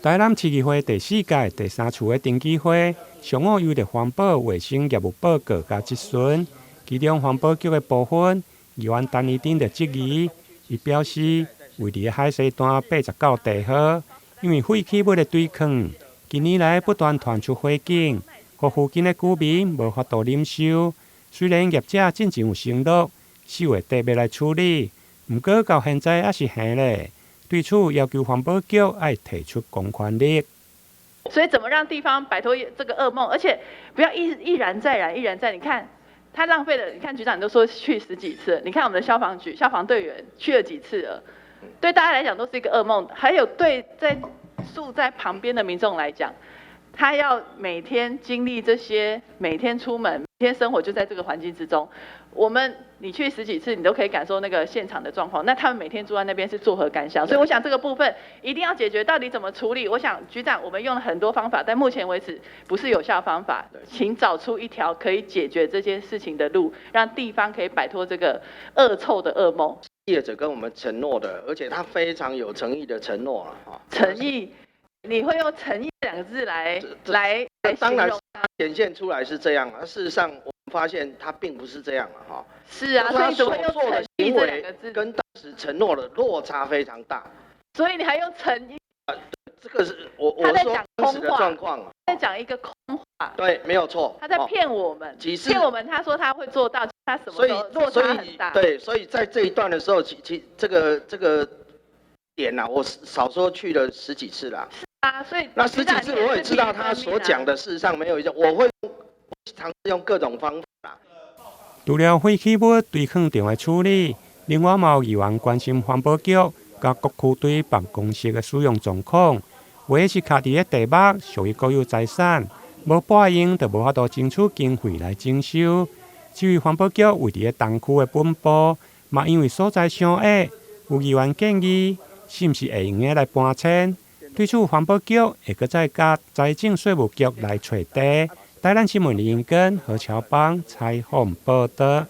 台南市议会第4届第3次的登记会，上午由着环保卫生业务报告加质询，其中环保局的部分，议员陈怡丁就质疑，伊表示位伫海西段89地号，因为废弃物的堆坑，近年来不断传出火警，互附近的居民无法度忍受。虽然业者进前有承诺4月底要来处理，不过到现在还是闲咧。对此要求环保局要提出公权力。所以怎么让地方摆脱这个噩梦，而且不要一然再燃，一然再。你看他浪费了，你看局长你都说去10几次了，你看我们的消防局消防队员去了几次了，对大家来讲都是一个噩梦。还有对住在旁边的民众来讲，他要每天经历这些，每天出门，每天生活就在这个环境之中。你去10几次，你都可以感受那个现场的状况。那他们每天住在那边是作何感想？所以我想这个部分一定要解决，到底怎么处理？我想局长，我们用了很多方法，但目前为止不是有效方法，请找出一条可以解决这件事情的路，让地方可以摆脱这个恶臭的噩梦。业者跟我们承诺的，而且他非常有诚意的承诺了哈。诚意，你会用诚意2个字来当然形容显现出来是这样啊，事实上我们发现它并不是这样了哈。是啊，所以你怎么会用诚意这2个字？跟当时承诺的落差非常大。所以你还用诚意？这个是我说当时的状况，在讲一个空话。对，没有错。他在骗我们，骗我们。他说他会做到，他什么都落差很大。对，所以在这一段的时候，其这个点啊，我少说去了10几次啦。是啊，所以那10几次我也知道他所讲的事实上没有一种，我会尝试用各种方法啦。除了废弃物堆坑场的处理，另外嘛有议员关心环保局甲各区对办公室的使用状况，有的是徛伫个地目，属于国有财产，无拨用就无法度争取经费来征收。至于环保局位伫个东区的本部，嘛因为所在相矮，有议员建议是毋是会用来搬迁。对此，环保局会搁再甲财政税务局来找地。台南新闻林根何乔邦采访报道。